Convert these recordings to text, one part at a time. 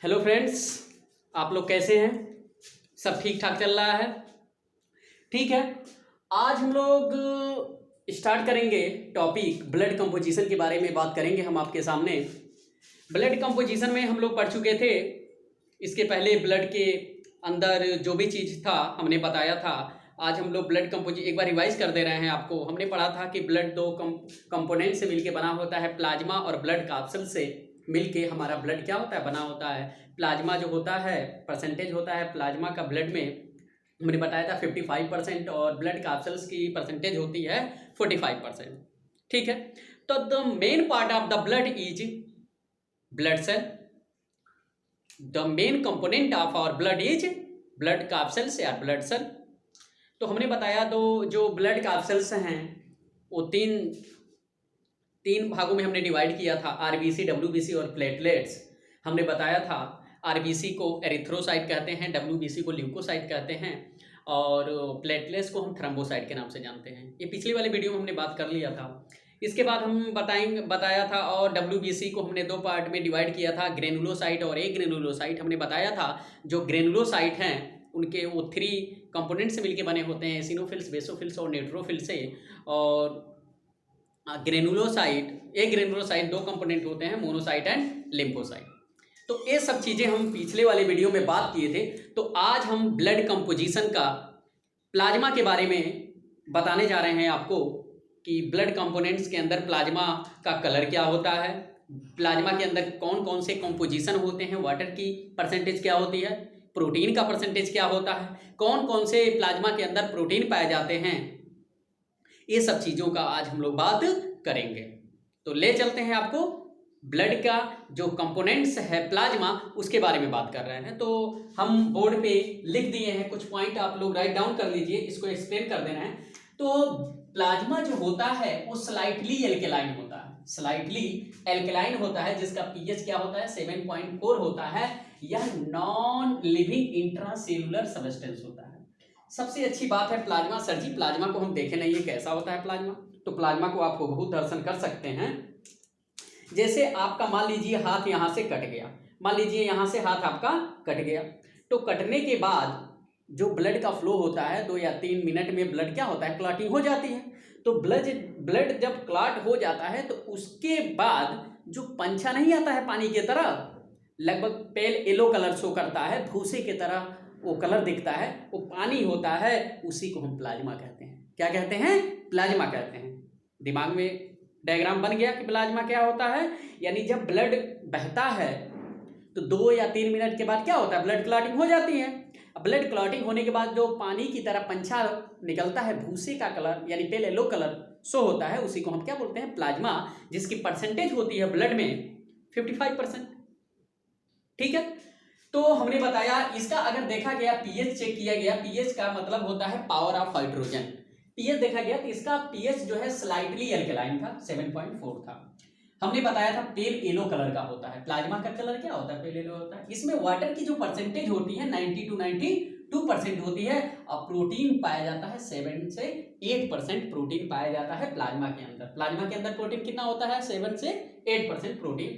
Hello friends, आप लोग कैसे हैं? सब ठीक ठाक चल रहा है? ठीक है। आज हम लोग स्टार्ट करेंगे टॉपिक ब्लड कंपोजिशन के बारे में बात करेंगे हम आपके सामने। ब्लड कंपोजिशन में हम लोग पढ़ चुके थे। इसके पहले ब्लड के अंदर जो भी चीज़ था हमने बताया था। आज हम लोग ब्लड कंपोजिशन एक बार रिवाइज कर दे रहे हैं आपको। हमने पढ़ा था कि ब्लड दो कंपोनेंट से मिलके बना होता है, प्लाज्मा और ब्लड कैप्सूल से मिलके हमारा ब्लड क्या होता है, बना होता है। प्लाज्मा जो होता है, परसेंटेज होता है प्लाज्मा का ब्लड में, हमने बताया था 55%, और ब्लड कैप्सूल्स की परसेंटेज होती है 45%। ठीक है। तो the main part of the blood is blood cell. The main component of our blood is blood corpuscles या ब्लड सेल। तो हमने बताया तो जो ब्लड कैप्सूल्स हैं वो तीन भागों में हमने डिवाइड किया था, आरबीसी, डब्ल्यूबीसी और प्लेटलेट्स। हमने बताया था आरबीसी को एरिथ्रोसाइट कहते हैं, डब्ल्यूबीसी को ल्यूकोसाइट कहते हैं, और प्लेटलेट्स को हम थ्रोम्बोसाइट के नाम से जानते हैं। ये पिछली वाले वीडियो में हमने बात कर लिया था। इसके बाद हम बताया था, और डब्ल्यूबीसी को हमने दो पार्ट में डिवाइड किया था, ग्रेनुलोसाइट और एग्रेनुलोसाइट। हमने बताया था जो ग्रेनुलोसाइट हैं उनके वो 3 कंपोनेंट से मिलके बने होते हैं, एसिनोफिल्स, बेसोफिल्स और न्यूट्रोफिल से। और ग्रेनुलोसाइट 2 कंपोनेंट होते हैं, मोनोसाइट एंड लिम्फोसाइट। तो ये सब चीज़ें हम पिछले वाले वीडियो में बात किए थे। तो आज हम ब्लड कंपोजिशन का प्लाज्मा के बारे में बताने जा रहे हैं आपको कि ब्लड कंपोनेंट्स के अंदर प्लाज्मा का कलर क्या होता है, प्लाज्मा के अंदर कौन कौन से कंपोजिशन होते हैं, वाटर की परसेंटेज क्या होती है, प्रोटीन का परसेंटेज क्या होता है, कौन कौन से प्लाज्मा के अंदर प्रोटीन पाए जाते हैं। ये सब चीज़ों का आज हम लोग बात करेंगे। तो ले चलते हैं आपको ब्लड का जो कंपोनेंट्स है प्लाज्मा, उसके बारे में बात कर रहे हैं। तो हम बोर्ड पे लिख दिए हैं कुछ पॉइंट, आप लोग राइट डाउन कर लीजिए, इसको एक्सप्लेन कर देना है। तो प्लाज्मा जो होता है वो स्लाइटली एल्केलाइन होता है, स्लाइटली एल्केलाइन होता है, जिसका पीएच क्या होता है, 7.4 होता है। यह नॉन लिविंग इंट्रासेलुलर सब्सटेंस होता है। सबसे अच्छी बात है प्लाज्मा। सर जी प्लाज्मा को हम देखे नहीं है, कैसा होता है प्लाज्मा? तो प्लाज्मा को आप बहुत दर्शन कर सकते हैं। जैसे आपका मान लीजिए हाथ यहाँ से कट गया, मान लीजिए यहाँ से हाथ आपका कट गया, तो कटने के बाद जो ब्लड का फ्लो होता है 2 या 3 मिनट में ब्लड क्या होता है, क्लॉटिंग हो जाती है। तो ब्लड जब क्लॉट हो जाता है तो उसके बाद जो पंछा नहीं आता है पानी की तरह, लगभग पेल येलो कलर शो करता है, भूसे की तरह वो कलर दिखता है, वो पानी होता है, उसी को हम प्लाज्मा कहते हैं। क्या कहते हैं? प्लाज्मा कहते हैं। दिमाग में डायग्राम बन गया कि प्लाज्मा क्या होता है। यानी जब ब्लड बहता है तो 2 या 3 मिनट के बाद क्या होता है, ब्लड क्लॉटिंग हो जाती है। अब ब्लड क्लॉटिंग होने के बाद जो पानी की तरह पंछा निकलता है, भूसे का कलर यानी पेल येलो कलर शो होता है, उसी को हम क्या बोलते हैं, प्लाज्मा, जिसकी परसेंटेज होती है ब्लड में 55%। ठीक है। तो हमने बताया इसका अगर देखा गया, पीएच चेक किया गया, पीएच का मतलब होता है पावर ऑफ हाइड्रोजन। पीएच देखा गया तो इसका पीएच जो है स्लाइटली एल्कलाइन था, 7.4 था। हमने बताया था पेल येलो कलर का होता है। प्लाज्मा का कलर क्या होता है, पेल येलो होता है। इसमें वाटर की जो परसेंटेज होती है 90 to 92% होती है, और प्रोटीन पाया जाता है 7 से 8% प्रोटीन पाया जाता है प्लाज्मा के अंदर। प्लाज्मा के अंदर प्रोटीन कितना होता है, 7 से 8% प्रोटीन।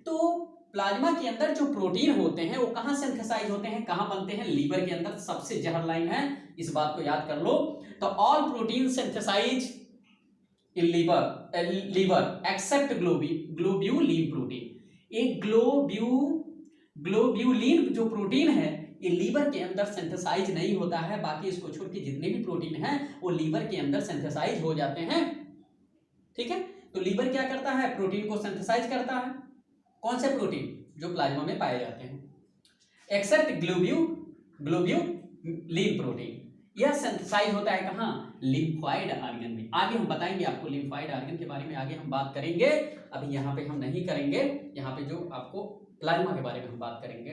तो प्लाज्मा के अंदर जो प्रोटीन होते हैं वो कहाँ सिंथेसाइज होते हैं, कहाँ बनते हैं, लीवर के अंदर। सबसे जहर लाइन है, इस बात को याद कर लो। तो all protein synthesize in liver except globulin protein. एक ग्लोब्यूलिन जो प्रोटीन है ये लीवर के अंदर सिंथेसाइज नहीं होता है। बाकी इसको छोड़ के जितने भी प्रोटीन हैं वो लीवर के अंदर सिंथेसाइज हो जाते हैं। ठीक है। तो लीवर क्या करता है, प्रोटीन को सिंथेसाइज करता है। कौन से प्रोटीन? जो प्लाज्मा में पाए जाते हैं, एक्सेप्ट ग्लोब्यूलिन प्रोटीन। यह सिंथेसाइज होता है कहाँ, लिम्फोइड ऑर्गन में। आगे हम बताएंगे आपको लिम्फोइड ऑर्गन के बारे में, आगे हम बात करेंगे। अभी यहाँ पे हम नहीं करेंगे, यहाँ पे जो आपको प्लाज्मा के बारे में हम बात करेंगे।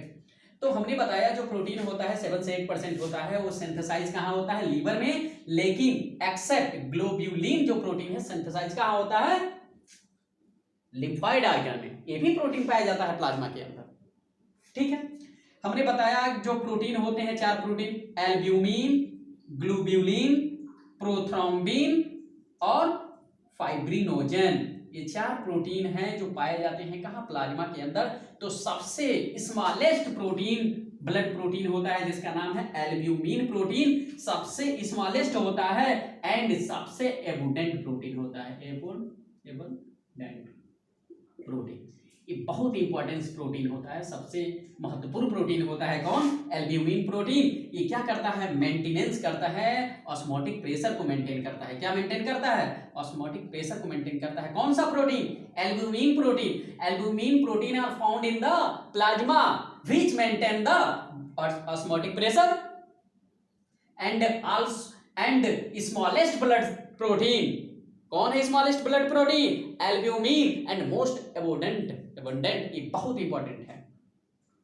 तो हमने बताया जो प्रोटीन होता है 7 से 8% होता है, वो सिंथेसाइज कहाँ होता है, लीवर में। लेकिन एक्सेप्ट ग्लोब्यूलिन जो प्रोटीन है सिंथेसाइज कहाँ होता है, लिम्फोइड ऑर्गन में। ये भी प्रोटीन पाया जाता है प्लाज्मा के अंदर। ठीक है। हमने बताया जो प्रोटीन होते हैं 4 प्रोटीन, एल्ब्यूमिन, ग्लोब्यूलिन, प्रोथ्रोम्बिन और फाइब्रिनोजन। ये 4 प्रोटीन हैं जो पाए जाते हैं कहाँ, प्लाज्मा के अंदर। तो सबसे स्मॉलेस्ट प्रोटीन ब्लड प्रोटीन होता है जिसका नाम है एल्ब्यूमिन प्रोटीन, सबसे स्मॉलेस्ट होता है एंड सबसे एबुडेंट प्रोटीन होता है, एबुडेंट प्रोटीन। ये बहुत इंपॉर्टेंट प्रोटीन होता है, सबसे महत्वपूर्ण प्रोटीन होता है कौन? Albumin protein. ये क्या करता है? मेंटेनेंस करता है, ऑस्मोटिक प्रेशर को मेंटेन करता है। क्या मेंटेन करता है? ऑस्मोटिक प्रेशर को मेंटेन करता है। कौन सा protein? Albumin protein. Albumin protein are found in the plasma which maintain the osmotic pressure and smallest blood protein. कौन है smallest blood protein? Albumin and most abundant, ये बहुत इंपॉर्टेंट है,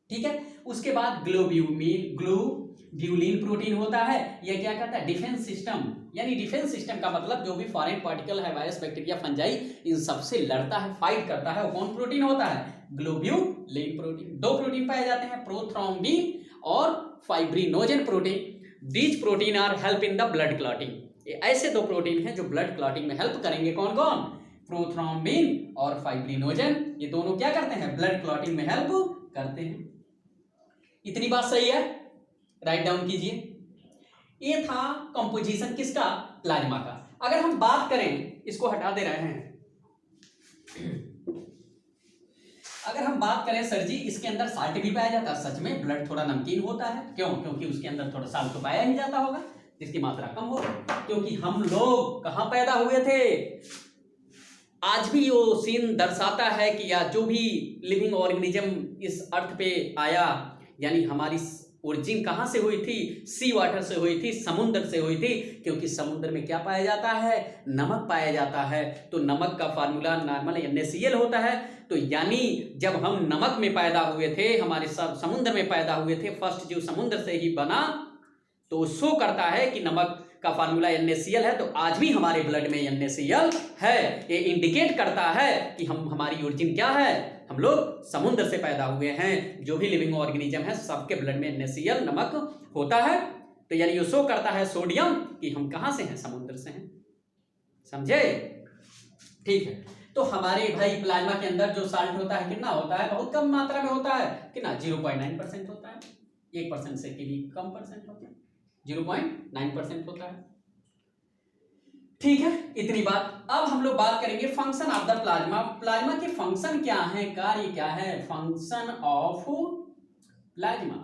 ठीक है। उसके बाद ग्लोब्यूलिन प्रोटीन होता है। यह क्या करता है? डिफेंस सिस्टम, यानी डिफेंस सिस्टम का मतलब जो भी फॉरेन पार्टिकल है, वायरस, बैक्टीरिया, फंजाई, इन सबसे लड़ता है, फाइट करता है, वो कौन प्रोटीन होता है? Globulin protein. दो प्रोटीन पाए जाते हैं, प्रोथ्रोम्बिन और fibrinogen protein. These protein are help in the blood clotting. ये ऐसे दो प्रोटीन हैं जो ब्लड क्लॉटिंग में हेल्प करेंगे। कौन कौन? प्रोथ्रोम्बिन और फाइब्रिनोजन। ये दोनों क्या करते हैं? ब्लड क्लॉटिंग में हेल्प करते हैं। इतनी बात सही है? राइट डाउन कीजिए। ये था कंपोजिशन किसका? प्लाज्मा का। अगर हम बात करें, इसको हटा दे रहे हैं, अगर हम बात करें सर जी इसके अंदर साल्ट भी पाया जाता है, सच में ब्लड थोड़ा नमकीन होता है। क्यों? क्योंकि उसके अंदर थोड़ा साल्ट तो पाया ही जाता होगा, जिसकी मात्रा कम हो, क्योंकि हम लोग कहाँ पैदा हुए थे? आज भी वो सीन दर्शाता है कि या जो भी लिविंग ऑर्गेनिज्म इस अर्थ पे आया, यानी हमारी ओरिजिन कहाँ से हुई थी? सी वाटर से हुई थी, समुद्र से हुई थी। क्योंकि समुद्र में क्या पाया जाता है? नमक पाया जाता है। तो नमक का फार्मूला नॉर्मल NaCl होता है। तो यानी जब हम नमक में पैदा हुए थे, हमारे सब समुद्र में पैदा हुए थे, फर्स्ट जीव समुद्र से ही बना, तो शो करता है कि नमक का फार्मूला NaCl है। तो आज भी हमारे ब्लड में NaCl है। ये इंडिकेट करता है कि हमारी ओरिजिन क्या है? हम लोग समुद्र से पैदा हुए हैं। जो भी लिविंग ऑर्गेनिज्म है सबके ब्लड में NaCl नमक होता है। तो यानी ये शो करता है सोडियम कि हम कहाँ से हैं? समुद्र से हैं। समझे? ठीक है। तो हमारे भाई प्लाज्मा के अंदर जो साल्ट होता है कितना होता है? बहुत कम मात्रा में होता है। कितना? 0.9% होता है। 1% से भी कम परसेंट होता है, 0.9% होता है। ठीक है, इतनी बात। अब हम लोग बात करेंगे function of the plasma. Plasma के फंक्शन क्या है, कार्य क्या है? Function of plasma.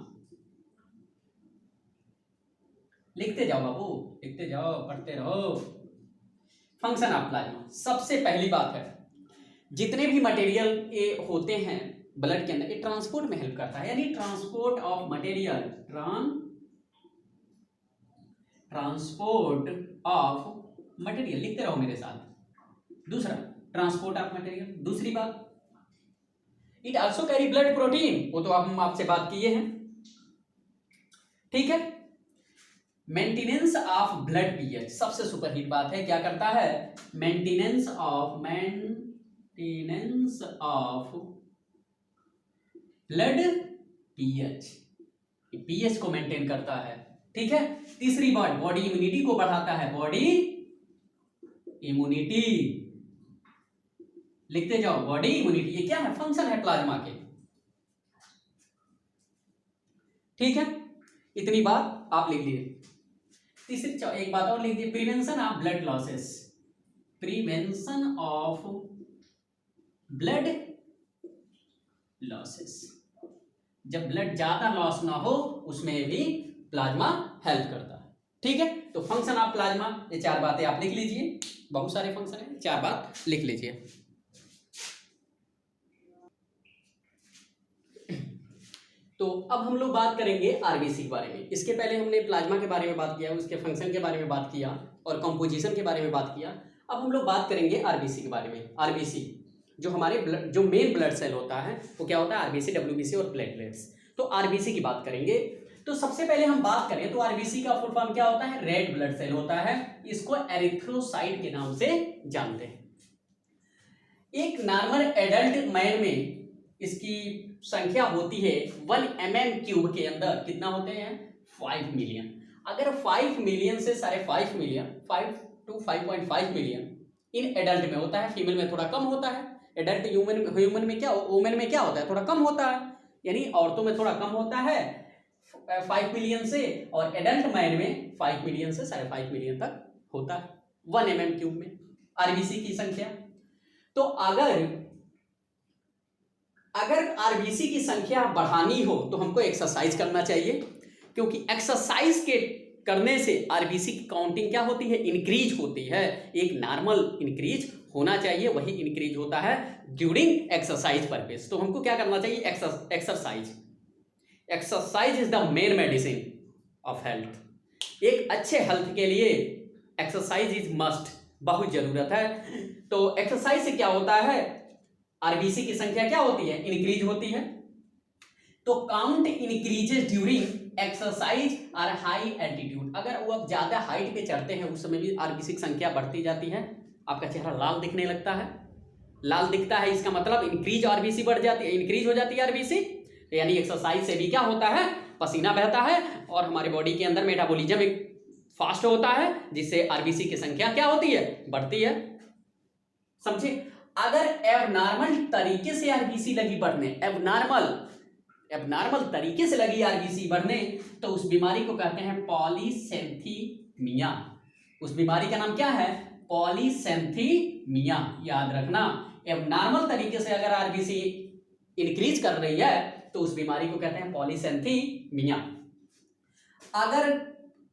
लिखते जाओ बाबू, लिखते जाओ, पढ़ते रहो। फंक्शन ऑफ प्लाज्मा, सबसे पहली बात है, जितने भी मटेरियल ये होते हैं ब्लड के अंदर, ये ट्रांसपोर्ट में हेल्प करता है। यानी transport of material, transport of material, लिखते रहो मेरे साथ। दूसरा, ट्रांसपोर्ट ऑफ मटेरियल। दूसरी बात, it also carry blood protein, वो तो हम आपसे बात किए हैं, ठीक है। मेंटेनेंस ऑफ ब्लड पीएच, सबसे सुपरहिट बात है। क्या करता है? Maintenance of blood pH, pH को मेंटेन करता है, ठीक है। तीसरी बात, बॉडी इम्यूनिटी को बढ़ाता है। बॉडी इम्यूनिटी, लिखते जाओ, बॉडी इम्यूनिटी। ये क्या है? फंक्शन है प्लाज्मा के, ठीक है। इतनी बात आप लिख लीजिए। तीसरी एक बात और लिख दीजिए, prevention of blood losses, prevention of blood losses. जब ब्लड ज्यादा लॉस ना हो उसमें भी प्लाज्मा हेल्प करता है, ठीक है। तो फंक्शन ऑफ प्लाज्मा, ये चार बातें आप लिख लीजिए। बहुत सारे फंक्शन है, चार बात लिख लीजिए। तो अब हम लोग बात करेंगे आरबीसी के बारे में। इसके पहले हमने प्लाज्मा के बारे में बात किया, उसके फंक्शन के बारे में बात किया और कंपोजिशन के बारे में बात किया। अब हम लोग बात करेंगे आरबीसी के बारे में। आरबीसी जो हमारे जो मेन ब्लड सेल होता है वो क्या होता है? आरबीसी, डब्ल्यूबीसी और प्लेटलेट्स। तो आरबीसी की बात करेंगे। तो सबसे पहले हम बात करें तो आरबीसी का फुल फॉर्म क्या होता है? रेड ब्लड सेल होता है। इसको एरिथ्रोसाइट के नाम से जानते हैं। एक नॉर्मल एडल्ट मैन में इसकी संख्या होती है 1 mm³ के अंदर कितना होते हैं? 5 मिलियन। अगर 5 मिलियन से 5.5 million, 5 to 5.5 million in adult में होता है, फीमेल में थोड़ा कम होता है। एडल्ट ह्यूमन में क्या, वुमेन में क्या होता है, थोड़ा कम होता है, यानी औरतों में थोड़ा कम होता है 5 मिलियन से, और एडल्ट मैन में 5 मिलियन से 5.5 मिलियन तक होता है 1 mm³ में आरबीसी की संख्या। तो अगर आरबीसी की संख्या बढ़ानी हो तो हमको एक्सरसाइज करना चाहिए, क्योंकि एक्सरसाइज के करने से आरबीसी की काउंटिंग क्या होती है, इंक्रीज होती है। एक नॉर्मल इंक्रीज होना चाहिए, वही इंक्रीज होता है ड्यूरिंग एक्सरसाइज परपेस। तो हमको क्या करना चाहिए, exercise. Exercise is the main medicine of health. एक अच्छे हेल्थ के लिए एक्सरसाइज इज मस्ट, बहुत जरूरत है। तो एक्सरसाइज से क्या होता है, आरबीसी की संख्या क्या होती है, इंक्रीज होती है। तो काउंट इंक्रीजेस ड्यूरिंग एक्सरसाइज और हाई एल्टीट्यूड। अगर वो अब ज्यादा हाइट पे चढ़ते हैं उस समय भी आरबीसी की संख्या बढ़ती जाती है। आपका चेहरा लाल दिखने लगता है, लाल दिखता है, इसका मतलब इंक्रीज आरबीसी बढ़ जाती है, इंक्रीज हो जाती है आरबीसी। यानी एक्सरसाइज से भी क्या होता है, पसीना बहता है और हमारे बॉडी के अंदर मेटाबॉलिज्म एक फास्ट होता है, जिससे आरबीसी की संख्या क्या होती है, बढ़ती है। समझे। अगर एबनॉर्मल तरीके से आरबीसी लगी बढ़ने, एबनॉर्मल तरीके से लगी आरबीसी बढ़ने, तो उस बीमारी को कहते हैं पॉलीसेंथीमिया। उस बीमारी का नाम क्या है, पॉलीसेंथीमिया। याद रखना, एबनॉर्मल तरीके से अगर आरबीसी इंक्रीज कर रही है तो उस बीमारी को कहते हैं पॉलीसेंथीमिया। अगर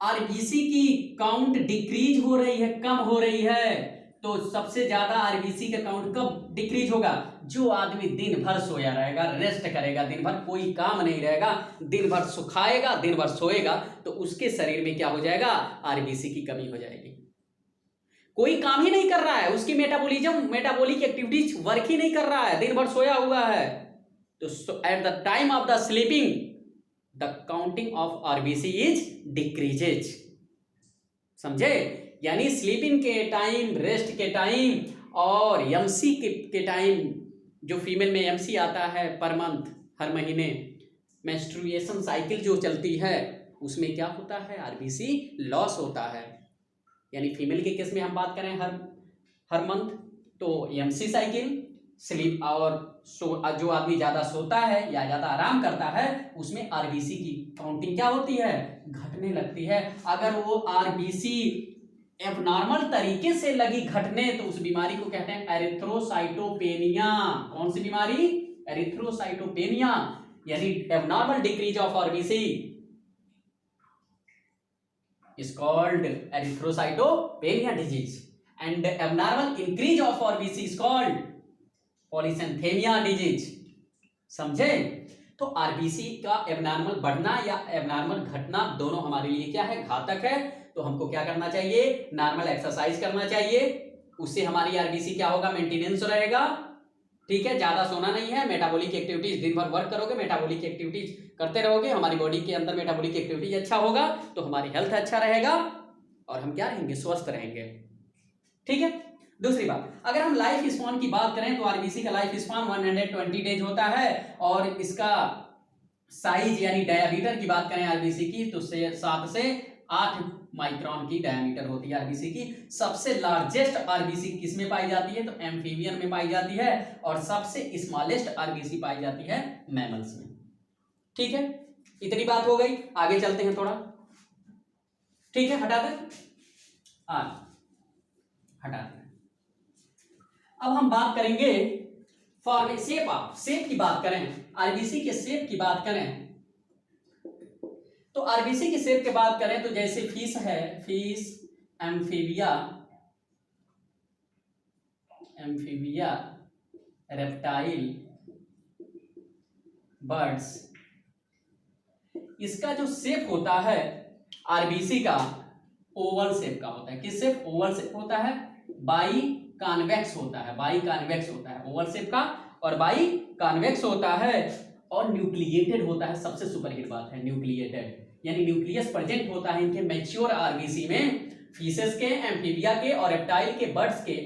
आरबीसी की काउंट डिक्रीज हो रही है, कम हो रही है, तो सबसे ज्यादा आरबीसी का काउंट कब डिक्रीज होगा, जो आदमी दिन भर सोया रहेगा, रेस्ट करेगा, दिन भर कोई काम नहीं रहेगा, दिन भर सुखाएगा, दिन भर सोएगा, तो उसके शरीर में क्या हो जाएगा, आरबीसी की कमी हो जाएगी। कोई काम ही नहीं कर रहा है, उसकी मेटाबॉलिक एक्टिविटीज वर्क ही नहीं कर रहा है, दिन भर सोया हुआ है, तो eight the time of the sleeping the counting of RBC is decreases. समझे। यानी स्लीपिंग के टाइम, रेस्ट के टाइम और एमसी के टाइम, जो फीमेल में एमसी आता है पर मंथ, हर महीने मेंस्ट्रुएशन साइकिल जो चलती है, उसमें क्या होता है, आरबीसी लॉस होता है। यानी फीमेल के केस में हम बात करें हर मंथ, तो एमसी साइकिल, स्लीप, और जो आदमी ज्यादा सोता है या ज्यादा आराम करता है, उसमें आरबीसी की काउंटिंग क्या होती है, घटने लगती है। अगर वो आरबीसी एबनॉर्मल तरीके से लगी घटने, तो उस बीमारी को कहते हैं एरिथ्रोसाइटोपेनिया। कौन सी बीमारी, एरिथ्रोसाइटोपेनिया। यानी abnormal decrease of RBC is called erythrocytopenia disease and abnormal increase of RBC is called polycythemia disease। समझे। तो आरबीसी का एबनॉर्मल बढ़ना या एबनॉर्मल घटना दोनों हमारे लिए क्या है, घातक है। तो हमको क्या करना चाहिए, नॉर्मल एक्सरसाइज करना चाहिए, उससे हमारी आरबीसी क्या होगा, मेंटेनेंस रहेगा। ठीक है, ज्यादा सोना नहीं है, मेटाबॉलिक एक्टिविटीज दिन भर वर्क करोगे, मेटाबॉलिक एक्टिविटीज करते रहोगे, हमारी बॉडी के अंदर मेटाबॉलिक एक्टिविटीज अच्छा होगा, तो हमारी हेल्थ अच्छा रहेगा और हम क्या रहेंगे, स्वस्थ रहेंगे। ठीक है। दूसरी बात, अगर हम लाइफ स्पैन की बात करें तो आरबीसी का लाइफ स्पैन 120 डेज होता है, और इसका साइज यानी डायमीटर की बात करें आरबीसी की, तो 7 से 8 माइक्रोन की डायमीटर होती है आरबीसी की। सबसे लार्जेस्ट आरबीसी किसमें पाई जाती है, तो एम्फीबियन में पाई जाती है, और सबसे स्मॉलेस्ट आरबीसी पाई जाती है मैमल्स में। ठीक है, इतनी बात हो गई। आगे चलते हैं थोड़ा। ठीक है, हटा दें, हटा दें। अब हम बात करेंगे फॉर्म शेप की बात करें, आरबीसी के शेप की बात करें, तो आरबीसी की शेप की बात करें तो जैसे फिश है, फिश, एम्फीबिया, रेप्टाइल, बर्ड्स, इसका जो शेप होता है आरबीसी का ओवल शेप का होता है। किस शेप, ओवल शेप होता है, बाई कॉन्वेक्स होता है, बाई कॉन्वेक्स होता है ओवल शेप का, और बाई कॉन्वेक्स होता है, और न्यूक्लिएटेड होता है। सबसे सुपरहिट बात है न्यूक्लिएटेड, यानी न्यूक्लियस प्रेजेंट होता है इनके मैच्योर आरबीसी में। फिशेस के, एम्फीबिया के और रेप्टाइल के, बर्ड्स के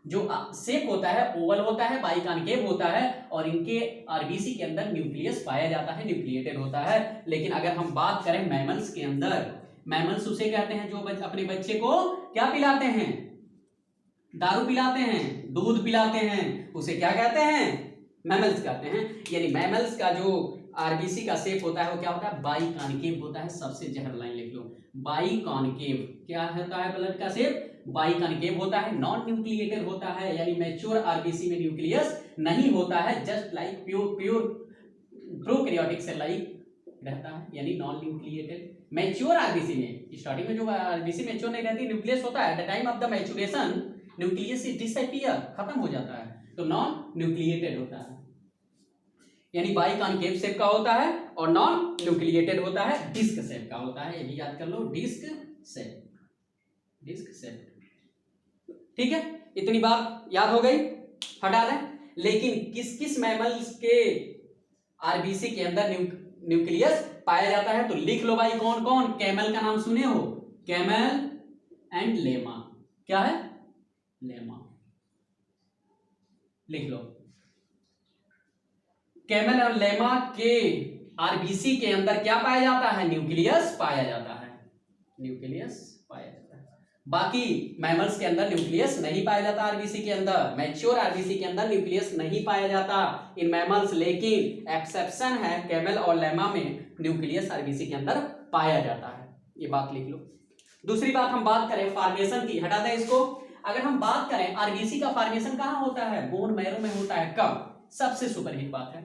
जो शेप होता है ओवल होता है, बाई कॉन्केव होता है, और इनके आरबीसी के अंदर न्यूक्लियस पाया जाता है, न्यूक्लिएटेड होता है। लेकिन अगर हम बात करें मैमल्स के अंदर, मैमल्स उसे कहते हैं जो अपने बच्चे को क्या पिलाते हैं, दारू पिलाते हैं, दूध पिलाते हैं, उसे क्या कहते हैं? मैमल्स कहते हैं। यानी मैमल्स का जो आरबीसी का शेप होता है वो क्या होता है? बाइकॉन्केव होता है। सबसे जहर लाइन लिख लो, बाइकॉन्केव। क्या होता है ब्लड का शेप? बाइकॉन्केव होता है। नॉन न्यूक्लिएटेड होता है, यानी मैच्योर आरबीसी में न्यूक्लियस नहीं होता है, just like pure prokaryotic cell like रहता है, यानी नॉन न्यूक्लिएटेड। मैच्योर आरबीसी में स्टार्टिंग में जो आरबीसी मैच्योर नहीं रहती, न्यूक्लियस होता है, at the time of the maturation nucleus is disappear, खत्म हो जाता है, तो नॉन न्यूक्लिएटेड होता है। यानी बाइकॉन्केव शेप का होता है और नॉन न्यूक्लिएटेड होता है, डिस्क शेप का होता है। ये भी याद कर लो, डिस्क शेप, डिस्क शेप। ठीक है, इतनी बात याद हो गई, हटा दें। लेकिन किस किस मैमल्स के आरबीसी के अंदर न्यूक्लियस पाया जाता है? तो लिख लो भाई, कौन कौन? कैमल का नाम सुने हो? Camel and lemma. क्या है? लेमा, लिख लो। कैमल और लेमा के आरबीसी के अंदर क्या पाया जाता है? न्यूक्लियस पाया जाता है, न्यूक्लियस पाया जाता है। बाकी मैमल्स के अंदर न्यूक्लियस नहीं पाया जाता। आरबीसी के अंदर, मैच्योर आरबीसी के अंदर न्यूक्लियस नहीं पाया जाता इन मैमल्स, लेकिन एक्सेप्शन है, कैमल और लेमा में न्यूक्लियस आरबीसी के अंदर पाया जाता है। ये बात लिख लो। दूसरी बात हम बात करें फॉर्मेशन की, हटा दें इसको। अगर हम बात करें आरबीसी का फॉर्मेशन कहां होता है? बोन मैरो में होता है। कब? सबसे सुपरहिट बात है।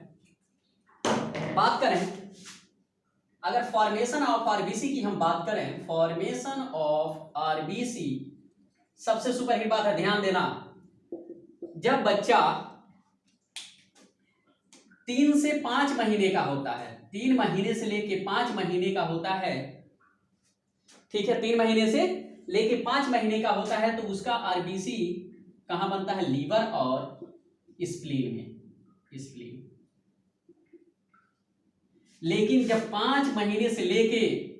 बात करें अगर फॉर्मेशन ऑफ आरबीसी की हम बात करें, फॉर्मेशन ऑफ आरबीसी सबसे सुपरहिट बात है, ध्यान देना। जब बच्चा 3 से 5 महीने का होता है, 3 महीने से लेके 5 महीने का होता है, ठीक है, 3 महीने से लेके 5 महीने का होता है, तो उसका आरबीसी कहां बनता है? लीवर और स्प्लीन में, स्प्लीन। लेकिन जब 5 महीने से लेके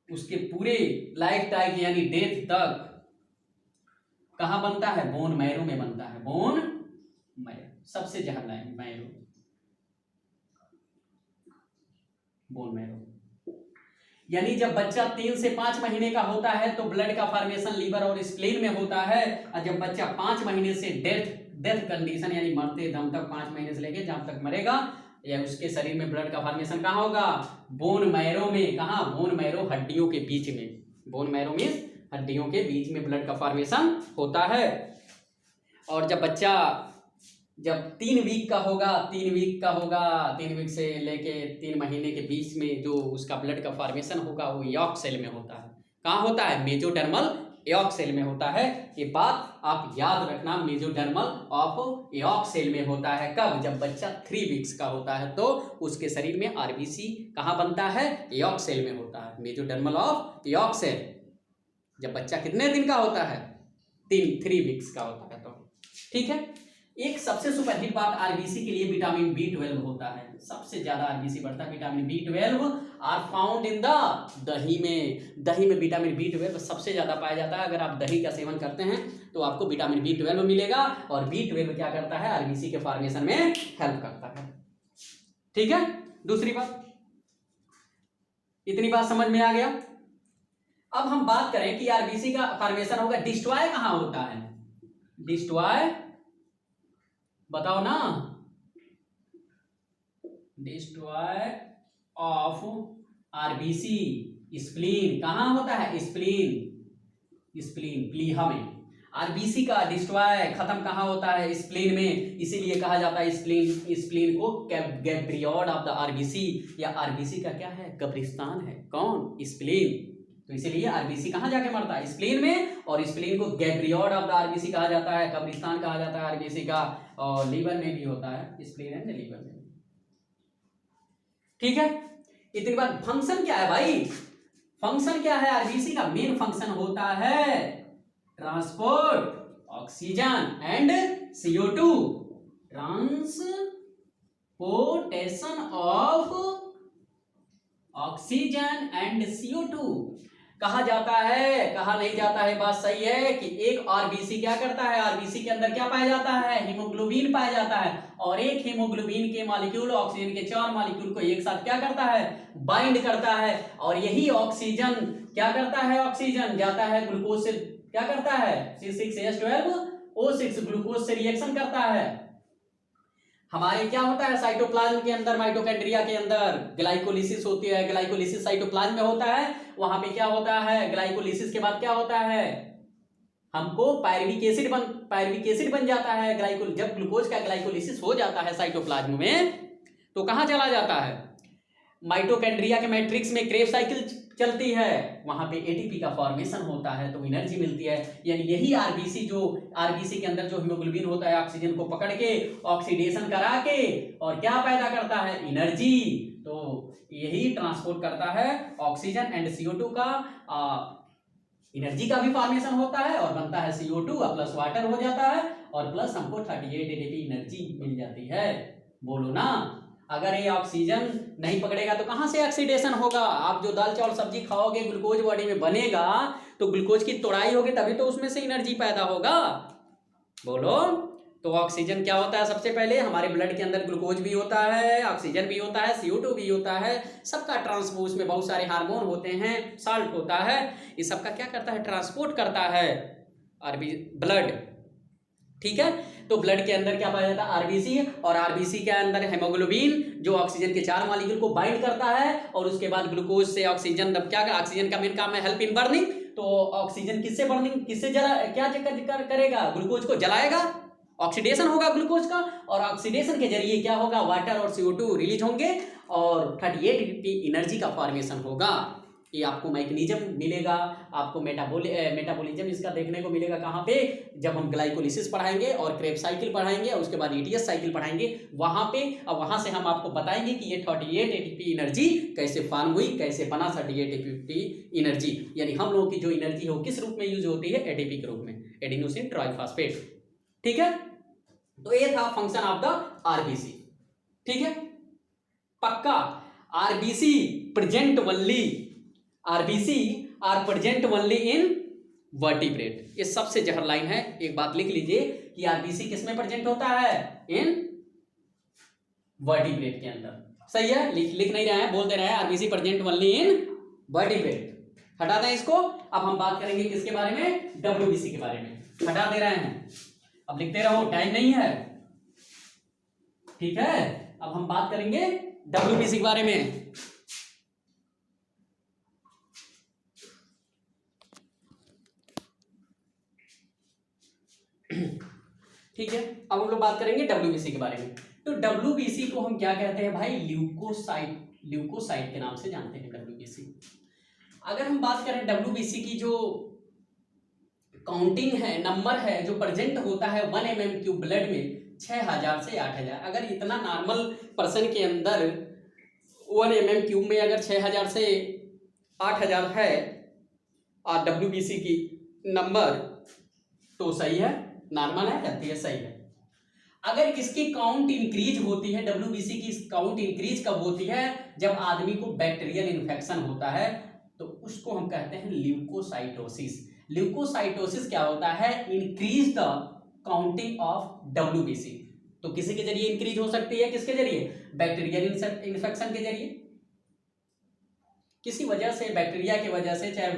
उसके पूरे लाइफ टाइम यानी डेथ तक कहां बनता है? बोन मैरो में बनता है, बोन मैरो। सबसे जहर लाइन मैरो, बोन मैरो। यानी जब बच्चा 3 से 5 महीने का होता है तो ब्लड का फॉर्मेशन लीवर और स्प्लीन में होता है, और जब बच्चा 5 महीने से डेथ कंडीशन यानी मरते दम तक, 5 महीने से लेके जब तक मरेगा, या उसके शरीर में ब्लड का फॉर्मेशन कहाँ होगा? बोन मैरो में। कहाँ? बोन मैरो, हड्डियों के बीच में। बोन मैरो मींस हड्डियों के बीच में ब्लड का फॉर्मेशन होता है। और जब बच्चा 3 वीक का होगा, 3 वीक से लेके 3 महीने के बीच में जो उसका ब्लड का फॉर्मेशन होगा वो यॉर्क सेल में होता है। कहाँ होता है? मेजोडर्मल यॉर्क सेल में होता है। ये बात आप याद रखना, मेजोडर्मल ऑफ यॉर्क सेल में होता है। कब? जब बच्चा 3 वीक्स का होता है, तो उसके शरीर में आरबीसी कहाँ बनता है? यॉर्क सेल में होता है, मेजोडर्मल ऑफ यॉर्क सेल। जब बच्चा कितने दिन का होता है? 3 वीक्स का होता है। तो ठीक है। एक सबसे सुपरहिट बात, आरबीसी के लिए विटामिन B12 होता है। सबसे ज्यादा आरबीसी बढ़ता है। Vitamin B12 are found in the dahi में। दही में विटामिन B12 सबसे ज्यादा पाया जाता है। अगर आप दही का सेवन करते हैं तो आपको विटामिन B12 मिलेगा, और B12 क्या करता है? आरबीसी के फॉर्मेशन में हेल्प करता है। ठीक है। दूसरी बात, इतनी बात समझ में आ गया। अब हम बात करें कि आरबीसी का फॉर्मेशन होगा, डिस्ट्रॉय कहां होता है? डिस्ट्रॉय बताओ ना। डिस्ट्रॉय ऑफ आरबीसी, स्प्लीन कहां होता है? स्प्लीन प्लीहा में। आरबीसी का डिस्ट्रॉय खत्म कहां होता है? स्प्लीन में। इसीलिए कहा जाता है स्प्लीन को गैब्रियॉड ऑफ द आरबीसी, या आरबीसी का क्या है? कब्रिस्तान है। कौन? स्प्लीन। तो इसीलिए आरबीसी कहां जाके मरता है? स्प्लीन में। और स्प्लीन को गैब्रियॉड ऑफ द आरबीसी कहा जाता है, कब्रिस्तान कहा जाता है आरबीसी का। और लीवर में भी होता है, स्प्लीन एंड लीवर में। ठीक है। इतनी बात। फंक्शन क्या है भाई? फंक्शन क्या है? आरबीसी का मेन फंक्शन होता है transport oxygen and CO2, transportation of oxygen and CO2 कहा जाता है। कहा नहीं जाता है, बात सही है कि एक आरबीसी क्या करता है? आरबीसी के अंदर क्या पाया जाता है? हीमोग्लोबिन पाया जाता है, और एक हीमोग्लोबिन के मॉलिक्यूल ऑक्सीजन के 4 मॉलिक्यूल को एक साथ क्या करता है? बाइंड करता है। और यही ऑक्सीजन क्या करता है? ऑक्सीजन जाता है ग्लूकोज से क्या करता है, C6H12O6 ग्लूकोज से रिएक्शन करता है। हमारे क्या होता है साइटोप्लाज्म के अंदर, माइटोकॉन्ड्रिया के अंदर ग्लाइकोलिसिस होती है। ग्लाइकोलिसिस साइटोप्लाज्म में होता है। वहां पे क्या होता है, ग्लाइकोलिसिस के बाद क्या होता है, हमको पायरुविक एसिड बन जाता है। जब ग्लूकोज का ग्लाइकोलिसिस हो जाता है साइटोप्लाज्म में, तो कहां चला जाता है, माइटोकॉन्ड्रिया के मैट्रिक्स में क्रेब्स साइकिल चलती है, वहां पे एटीपी का फॉर्मेशन होता है, तो एनर्जी मिलती है। यानी यही आरबीसी के अंदर जो हीमोग्लोबिन होता है ऑक्सीजन को पकड़ के ऑक्सीडेशन करा के और क्या पैदा करता है, एनर्जी। तो यही ट्रांसपोर्ट करता है ऑक्सीजन एंड CO2 का, एनर्जी का भी फॉर्मेशन होता है और बनता है CO2 प्लस वाटर हो जाता है और प्लस हमको 38 ATP एनर्जी मिल जाती है। बोलो ना, अगर ये ऑक्सीजन नहीं पकड़ेगा तो कहां से ऑक्सीडेशन होगा। आप जो दाल चावल सब्जी खाओगे, ग्लूकोज बॉडी में बनेगा तो ग्लूकोज की तोड़ाई होगी, तभी तो उसमें से एनर्जी पैदा होगा। बोलो, तो ऑक्सीजन क्या होता है, सबसे पहले हमारे ब्लड के अंदर ग्लूकोज भी होता है, ऑक्सीजन भी होता है, CO2 भी होता है, सबका ट्रांसपोर्ट, उसमें बहुत सारे हार्मोन होते हैं, साल्ट होता है, ये सबका क्या करता है, ट्रांसपोर्ट करता है ब्लड। ठीक है, तो ब्लड के अंदर क्या पाया जाता है, आरबीसी, और आरबीसी के अंदर हेमोग्लोबिन जो ऑक्सीजन के 4 मॉलिक्यूल को बाइंड करता है और उसके बाद ग्लूकोज से ऑक्सीजन, ऑक्सीजन का मेन काम है हेल्प इन बर्निंग। तो ऑक्सीजन किससे बर्निंग, किससे क्या करेगा, ग्लूकोज को जलाएगा, ऑक्सीडेशन होगा ग्लूकोज का, और ऑक्सीडेशन के जरिए क्या होगा, वाटर और CO2 रिलीज होंगे और 38 ATP एनर्जी का फॉर्मेशन होगा। ये आपको मैकेनिज्म मिलेगा, आपको मेटाबॉलिज्म इसका देखने को मिलेगा कहाँ पे, जब हम ग्लाइकोलिसिस पढ़ाएंगे और क्रेब्स साइकिल पढ़ाएंगे और उसके बाद ETS साइकिल पढ़ाएंगे वहां पे। अब वहां से हम आपको बताएंगे कि ये 38 ATP एनर्जी कैसे फॉर्म हुई, कैसे बना 38 ATP एनर्जी। यानी हम लोगों की जो एनर्जी है वो किस रूप में यूज होती है, ATP के रूप में, एडिनोसिन ट्राइफॉस्फेट। ठीक है, तो ये था फंक्शन ऑफ द आरबीसी। ठीक है, पक्का, RBC present only in vertebrate. ये सबसे जहर लाइन है, एक बात लिख लीजिए कि आरबीसी किसमें प्रेजेंट होता है, इन वर्टिब्रेट के अंदर। सही है, लिख नहीं रहे हैं, बोल दे रहे हैं RBC present only in vertebrate. हटा दें इसको, अब हम बात करेंगे किसके बारे में, WBC के बारे में। हटा दे रहे हैं, अब लिखते रहो, टाइम नहीं है। ठीक है, अब हम बात करेंगे WBC के बारे में। ठीक है, अब हम लोग बात करेंगे WBC के बारे में। तो WBC को हम क्या कहते हैं भाई, ल्यूकोसाइट के नाम से जानते हैं WBC। अगर हम बात करें WBC की जो काउंटिंग है, नंबर है जो प्रेजेंट होता है 1 mm³ ब्लड में 6000 से 8000। अगर इतना नॉर्मल पर्सन के अंदर 1 mm³ में अगर 6000 से 8000 है और WBC की नंबर, तो सही है, नॉर्मल है, कहती है सही है। अगर इसकी काउंट इंक्रीज होती है, WBC की काउंट इंक्रीज कब होती है, जब आदमी को बैक्टीरियल इन्फेक्शन होता है, तो उसको हम कहते हैं ल्यूकोसाइटोसिस। ल्यूकोसाइटोसिस क्या होता है, increase the counting of WBC। तो किसी के जरिए इंक्रीज हो सकती है, किसके जरिए, बैक्टीरियल इन्फेक्शन के जरिए, किसी वजह से, बैक्टीरिया की वजह से, चाहे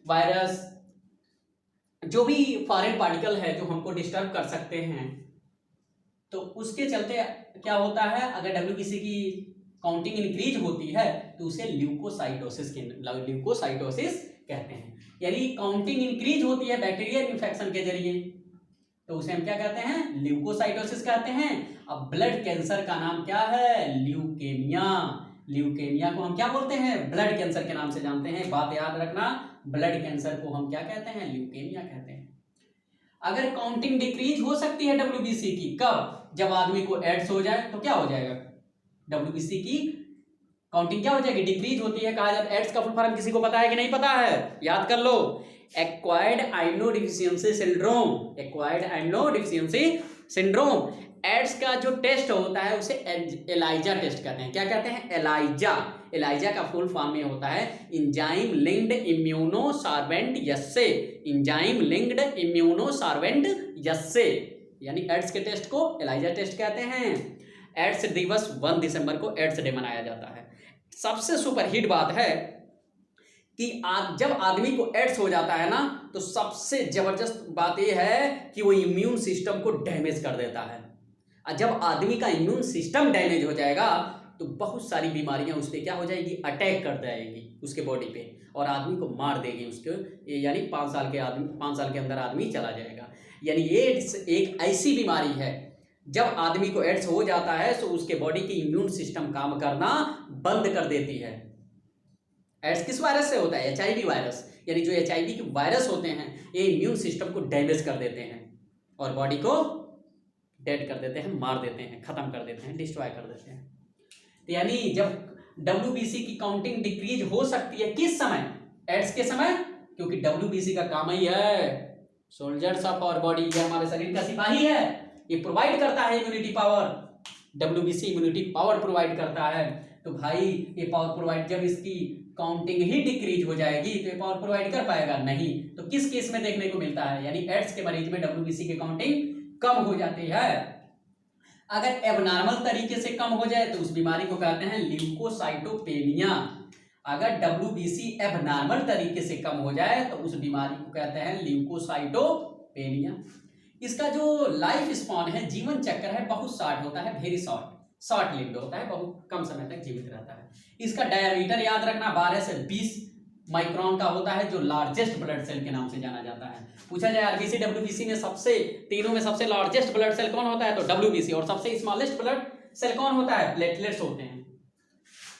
वायरस, जो भी फॉरेन पार्टिकल है जो हमको डिस्टर्ब कर सकते हैं, तो उसके चलते क्या होता है, अगर WBC की काउंटिंग इंक्रीज होती है तो उसे ल्यूकोसाइटोसिस कहते हैं। यानी काउंटिंग इंक्रीज होती है बैक्टीरियल इन्फेक्शन के जरिए, तो उसे हम क्या कहते हैं, ल्यूकोसाइटोसिस कहते हैं। अब ब्लड कैंसर का नाम क्या है, ल्यूकेमिया। ल्यूकेमिया को हम क्या बोलते हैं, ब्लड कैंसर के नाम से जानते हैं। बात याद रखना, ब्लड कैंसर को हम क्या कहते हैं, ल्यूकेमिया कहते हैं। अगर काउंटिंग डिक्रीज हो सकती है WBC की, कब, जब आदमी को एड्स हो जाए, तो क्या हो जाएगा, WBC की काउंटिंग क्या हो जाएगी, डिक्रीज होती है। कहा जाता है, एड्स का फुल फॉर्म किसी को पता है कि नहीं पता है, याद कर लो, acquired immunodeficiency syndrome. Acquired immunodeficiency syndrome. AIDS का जो टेस्ट होता है उसे एलाइजा टेस्ट कहते हैं। क्या कहते हैं, एलाइजा। एलाइजा का फुल फॉर्म में होता है इंजाइम लिंक्ड इम्यूनोसार्वेंट यस्से। इंजाइम लिंक्ड इम्यूनोसार्वेंट यस्से, यानी एड्स के टेस्ट को एलाइजा टेस्ट कहते हैं। एड्स दिवस 1 दिसंबर को एड्स डे मनाया जाता है। सबसे सुपरहिट बात है कि जब आदमी को एड्स हो जाता है ना, तो सबसे जबरदस्त बात यह है कि वो इम्यून सिस्टम को डैमेज कर देता है। और जब आदमी का इम्यून सिस्टम डैमेज हो जाएगा तो बहुत सारी बीमारियां उस पर क्या हो जाएगी, अटैक कर जाएगी उसके बॉडी पे, और आदमी को मार देगी उसके, यानी 5 साल के अंदर आदमी चला जाएगा। यानी एड्स एक ऐसी बीमारी है, जब आदमी को एड्स हो जाता है तो उसके बॉडी की इम्यून सिस्टम काम करना बंद कर देती है। एड्स किस वायरस से होता है? HIV virus. यानी जो HIV के वायरस होते हैं ये इम्यून सिस्टम को डैमेज कर देते हैं और बॉडी को डेड कर देते हैं, मार देते हैं, खत्म कर देते हैं, डिस्ट्रॉय कर देते हैं। तो यानी जब WBC की काउंटिंग डिक्रीज हो सकती है किस समय? एड्स के समय, क्योंकि WBC का काम ही है सोल्जर्स ऑफ आवर बॉडी, ये हमारे शरीर का सिपाही है, ये प्रोवाइड करता है immunity power. WBC immunity power provide करता है। तो भाई ये पावर प्रोवाइड, जब इसकी काउंटिंग ही डिक्रीज हो जाएगी तो ये पावर प्रोवाइड कर पाएगा नहीं। तो किस केस में देखने को मिलता है? यानी एड्स के मरीज में WBC की काउंटिंग कम हो जाती है। अगर एबनॉर्मल तरीके से कम हो जाए तो उस बीमारी को कहते हैं ल्यूकोसाइटोपेनिया। अगर WBC एबनॉर्मल तरीके से कम हो जाए तो उस बीमारी को कहते हैं ल्यूकोसाइटोपेनिया। इसका जो लाइफ स्पॉन है, जीवन चक्र है, बहुत शॉर्ट होता है, वेरी शॉर्ट लिव्ड होता है, बहुत कम समय तक जीवित रहता है। इसका डायमीटर याद रखना 12 से 20 माइक्रोन का होता है, जो लार्जेस्ट ब्लड सेल के नाम से जाना जाता है। पूछा जाए RBC WBC में तीनों में सबसे लार्जेस्ट ब्लड सेल कौन होता है, तो WBC, और सबसे स्मॉलेस्ट ब्लड सेल कौन होता है, प्लेटलेट्स होते हैं।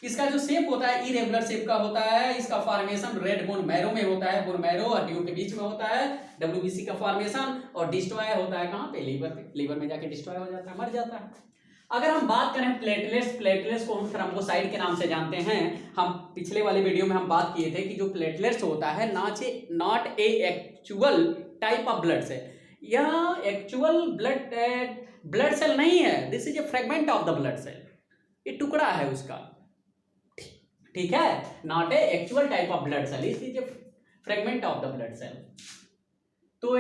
इसका जो शेप होता है इरेगुलर शेप का होता है। इसका फॉर्मेशन रेड बोन मैरो में होता है, बोन मैरो और ड्यू के बीच में होता है WBC का फॉर्मेशन, और डिस्ट्रॉय होता है कहाँ पे, लीवर पे, लीवर में जाके डिस्ट्रॉय हो जाता है, मर जाता है। अगर हम बात करें प्लेटलेट्स को हम थ्रोम्बोसाइट के नाम से जानते हैं। हम पिछले वाले वीडियो में हम बात किए थे कि जो प्लेटलेट्स होता है not a actual type of blood cell, यह एक्चुअल ब्लड सेल नहीं है, this is a fragment of the blood cell, ये टुकड़ा है उसका, ठीक है, not a actual type of blood cell, it is a fragment of the blood cell. तो